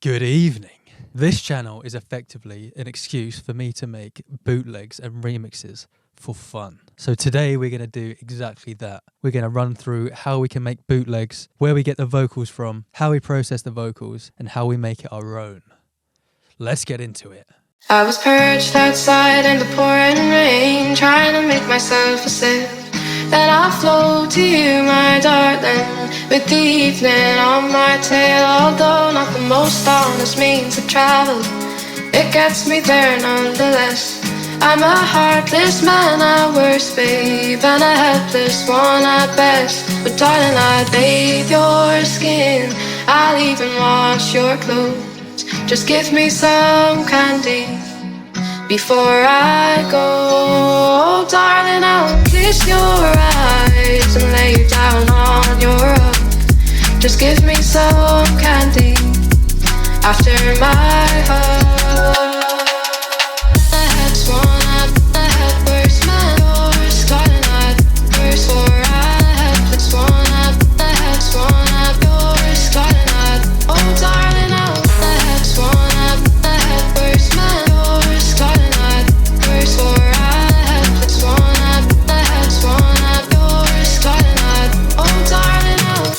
Good evening. This channel is effectively an excuse for me to make bootlegs and remixes for fun. So today we're going to do exactly that. We're going to run through how we can make bootlegs, where we get the vocals from, how we process the vocals, and how we make it our own. Let's get into it. I was perched outside in the pouring rain, trying to make myself a sip. Then I flow to you, my darling, with the evening on my tail. Although not the most honest means of travel, it gets me there nonetheless. I'm a heartless man at worst, babe, and a helpless one at best. But darling, I'd bathe your skin, I'll even wash your clothes. Just give me some candy before I go. Darling, I'll kiss your eyes and lay you down on your rug. Just give me some candy after my hug. That's one at the head, worst man, yours. Darling, I'd worse for I have. It's one at the head, it's one at yours. Darling, I'd, oh darling, I'll the head's one at the head, worst man, yours. Darling, I'd worse for I have. It's one at the head, it's one at yours. Darling, I'd, oh darling, I'll.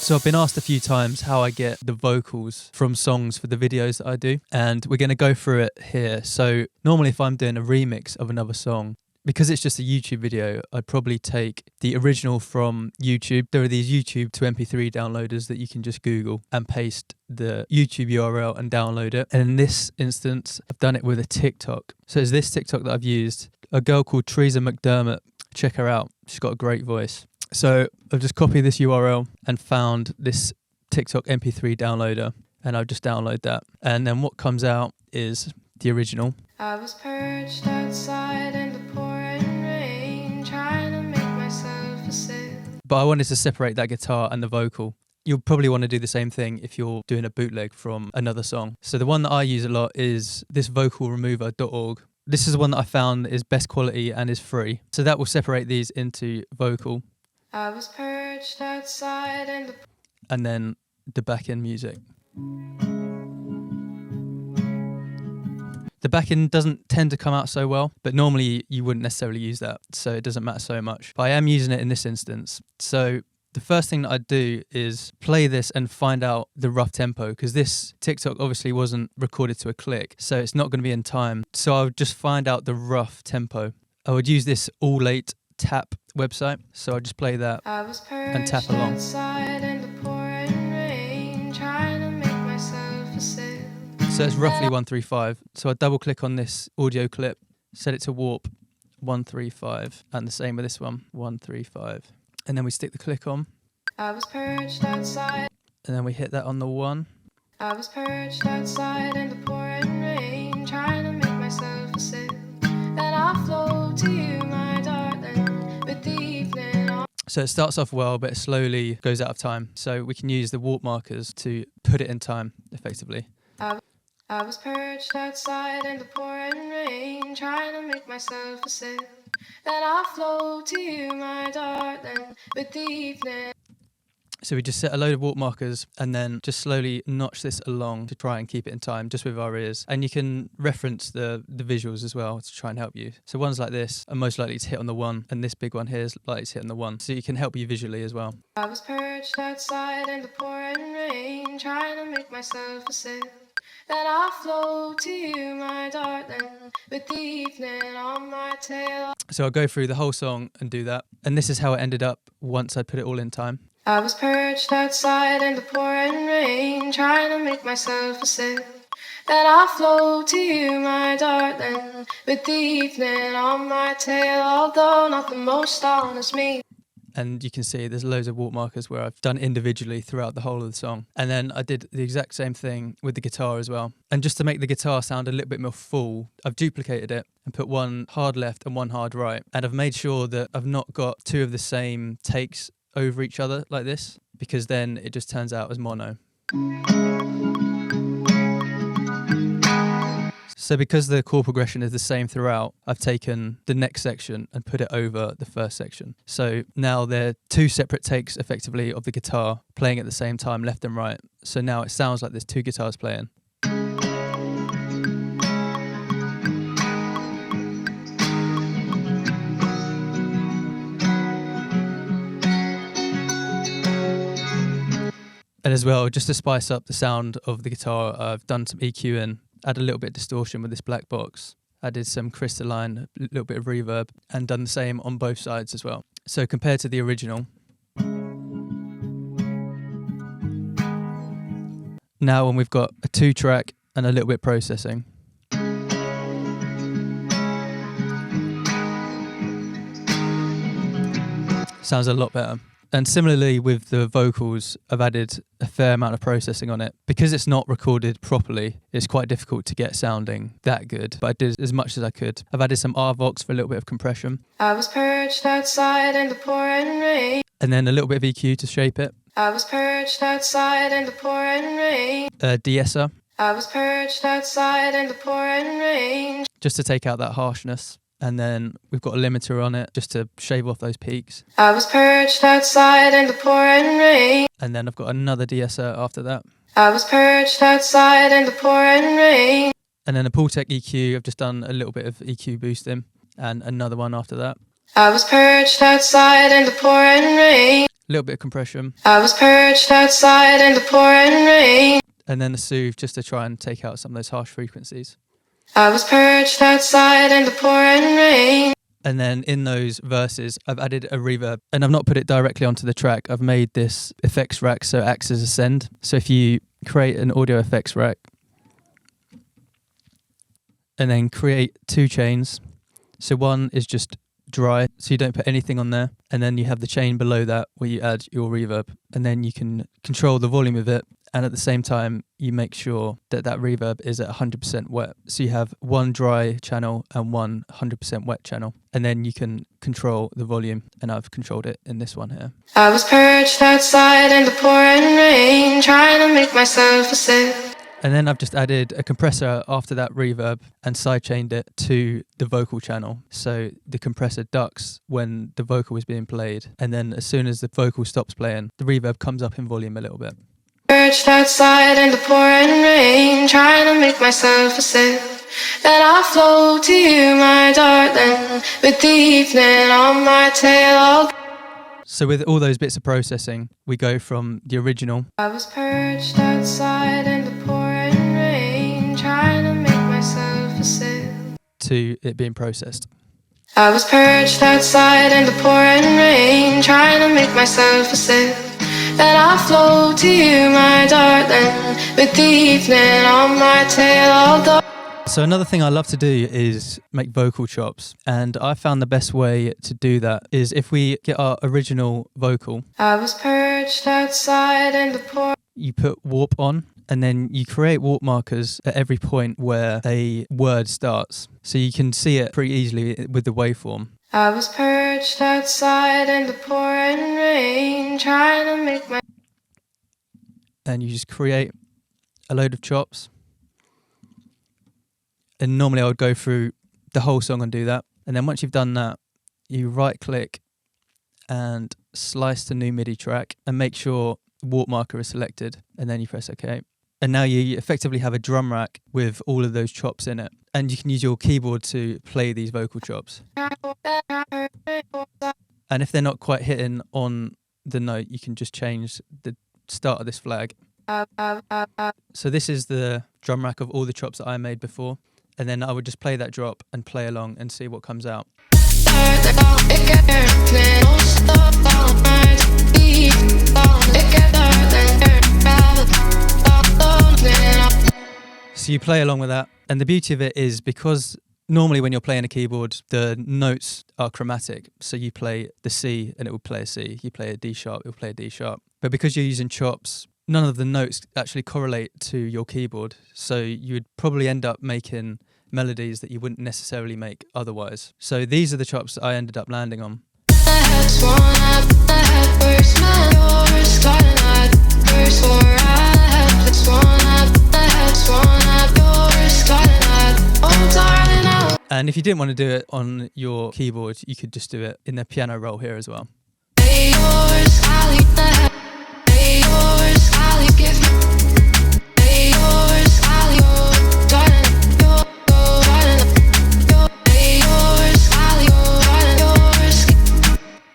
So I've been asked a few times how I get the vocals from songs for the videos that I do, and we're going to go through it here. So normally if I'm doing a remix of another song, because it's just a YouTube video, I'd probably take the original from YouTube. There are these YouTube to MP3 downloaders that you can just Google and paste the YouTube URL and download it. And in this instance, I've done it with a TikTok. So it's this TikTok that I've used, a girl called Teresa McDermott. Check her out. She's got a great voice. So I've just copied this URL and found this TikTok MP3 downloader, and I'll just download that. And then what comes out is the original. I was perched outside in the pouring rain, trying to make myself a sip. But I wanted to separate that guitar and the vocal. You'll probably want to do the same thing if you're doing a bootleg from another song. So the one that I use a lot is this vocalremover.org. This is the one that I found is best quality and is free. So that will separate these into vocal. I was perched outside in the And then the back end music. The back end doesn't tend to come out so well, but normally you wouldn't necessarily use that, so it doesn't matter so much. But I am using it in this instance. So the first thing that I'd do is play this and find out the rough tempo, because this TikTok obviously wasn't recorded to a click, so it's not going to be in time. So I would just find out the rough tempo. I would use this All Late Tap website, so I'll just play that and tap along. in the pouring rain, trying to make myself a sip. So it's roughly 135. So I double click on this audio clip, set it to warp 135, and the same with this one, 135. And then we stick the click on, I was perched outside. and then we hit that on the 1. I was perched outside in the pouring rain, trying to make myself a sip. Then I flow to you, my darling, with the evening on. So it starts off well, but it slowly goes out of time. So we can use the warp markers to put it in time, effectively. I was perched outside in the pouring rain, trying to make myself a sip. Then I flow to you, my darling, with the evening. So we just set a load of warp markers and then just slowly notch this along to try and keep it in time, just with our ears. And you can reference the visuals as well to try and help you. So ones like this are most likely to hit on the 1, and this big one here is likely to hit on the 1. So you can help you visually as well. I was perched outside in the pouring rain, trying to make myself a sip. Then I flow to you, my darling, with the evening on my tail. So I'll go through the whole song and do that. And this is how it ended up once I put it all in time. I was perched outside in the pouring rain, trying to make myself a sip. Then I flow to you, my darling, with the evening on my tail. Although not the most honest me. And you can see there's loads of warp markers where I've done individually throughout the whole of the song. And then I did the exact same thing with the guitar as well. And just to make the guitar sound a little bit more full, I've duplicated it and put one hard left and one hard right. And I've made sure that I've not got two of the same takes over each other like this, because then it just turns out as mono. So because the chord progression is the same throughout, I've taken the next section and put it over the first section. So now they're two separate takes effectively of the guitar playing at the same time, left and right. So now it sounds like there's two guitars playing. And as well, just to spice up the sound of the guitar, I've done some EQ in, add a little bit of distortion with this black box, added some crystalline, a little bit of reverb, and done the same on both sides as well. So compared to the original, now when we've got a 2-track and a little bit processing, sounds a lot better. And similarly with the vocals, I've added a fair amount of processing on it. Because it's not recorded properly, it's quite difficult to get sounding that good. But I did as much as I could. I've added some RVox for a little bit of compression. I was perched outside in the pouring rain. And then a little bit of EQ to shape it. I was perched outside in the pouring rain. De-esser. I was perched outside in the pouring rain. Just to take out that harshness. And then we've got a limiter on it just to shave off those peaks. I was perched outside in the pouring rain. And then I've got another de-esser after that. I was perched outside in the pouring rain. And then a Bootleg EQ, I've just done a little bit of EQ boosting. And another one after that. I was perched outside in the pouring rain. A little bit of compression. I was perched outside in the pouring rain. And then a soothe just to try and take out some of those harsh frequencies. I was perched outside in the pouring rain. And then in those verses, I've added a reverb. And I've not put it directly onto the track. I've made this effects rack so it acts as a send. So if you create an audio effects rack and then create 2 chains. So one is just dry, so you don't put anything on there. And then you have the chain below that where you add your reverb. And then you can control the volume of it. And at the same time, you make sure that that reverb is at 100% wet. So you have one dry channel and one 100% wet channel. And then you can control the volume. And I've controlled it in this one here. I was perched outside in the pouring rain, trying to make myself a sip. And then I've just added a compressor after that reverb and sidechained it to the vocal channel. So the compressor ducks when the vocal is being played. And then as soon as the vocal stops playing, the reverb comes up in volume a little bit. Perched outside in the pouring rain, trying to make myself a sip. Then I flow to you, my darling, with the evening on my tail. So with all those bits of processing, we go from the original. I was perched outside in the pouring rain, trying to make myself a sip. To it being processed. I was perched outside in the pouring rain, trying to make myself a sip. Then I flow to you, my darling, with the evening on my tail. Although So another thing I love to do is make vocal chops, and I found the best way to do that is if we get our original vocal. I was perched outside in the pouring. You put warp on, and then you create warp markers at every point where a word starts. So you can see it pretty easily with the waveform. I was perched outside in the pouring rain, trying to make my... And you just create a load of chops. And normally I would go through the whole song and do that. And then once you've done that, you right click and slice to new MIDI track and make sure warp marker is selected. And then you press OK. And now you effectively have a drum rack with all of those chops in it. And you can use your keyboard to play these vocal chops. And if they're not quite hitting on the note, you can just change the start of this flag. So this is the drum rack of all the chops that I made before. And then I would just play that drop and play along and see what comes out. So you play along with that. And the beauty of it is because normally when you're playing a keyboard, the notes are chromatic. So you play the C and it will play a C. You play a D sharp, it will play a D sharp. But because you're using chops, none of the notes actually correlate to your keyboard. So you would probably end up making melodies that you wouldn't necessarily make otherwise. So these are the chops that I ended up landing on. And if you didn't want to do it on your keyboard, you could just do it in the piano roll here as well.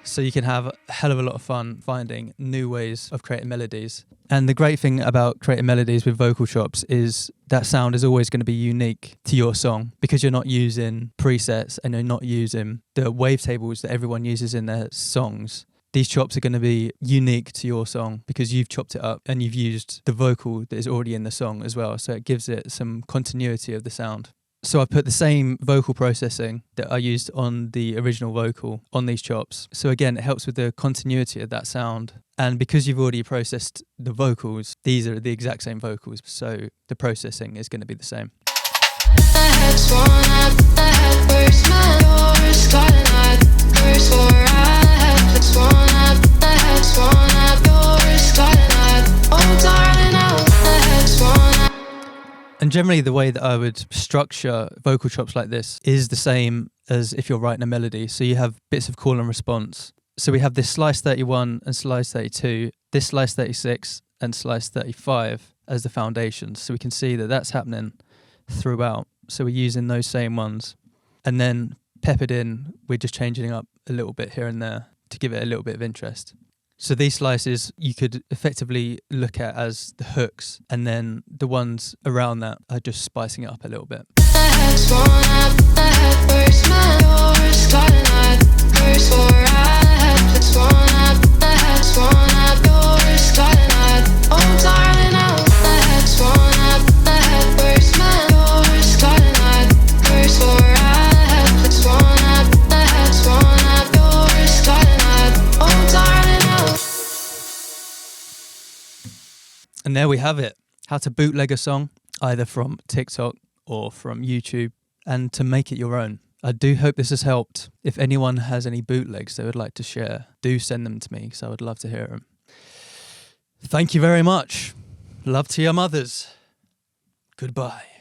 So you can have a hell of a lot of fun finding new ways of creating melodies. And the great thing about creating melodies with vocal chops is that sound is always going to be unique to your song, because you're not using presets and you're not using the wavetables that everyone uses in their songs. These chops are going to be unique to your song because you've chopped it up and you've used the vocal that is already in the song as well. So it gives it some continuity of the sound. So I put the same vocal processing that I used on the original vocal on these chops. So again, it helps with the continuity of that sound. And because you've already processed the vocals, these are the exact same vocals. So the processing is going to be the same. And generally the way that I would structure vocal chops like this is the same as if you're writing a melody. So you have bits of call and response. So we have this slice 31 and slice 32, this slice 36 and slice 35 as the foundations. So we can see that that's happening throughout. So we're using those same ones. And then peppered in, we're just changing it up a little bit here and there to give it a little bit of interest. So these slices you could effectively look at as the hooks, and then the ones around that are just spicing it up a little bit. And there we have it. How to bootleg a song, either from TikTok or from YouTube, and to make it your own. I do hope this has helped. If anyone has any bootlegs they would like to share, do send them to me because I would love to hear them. Thank you very much. Love to your mothers. Goodbye.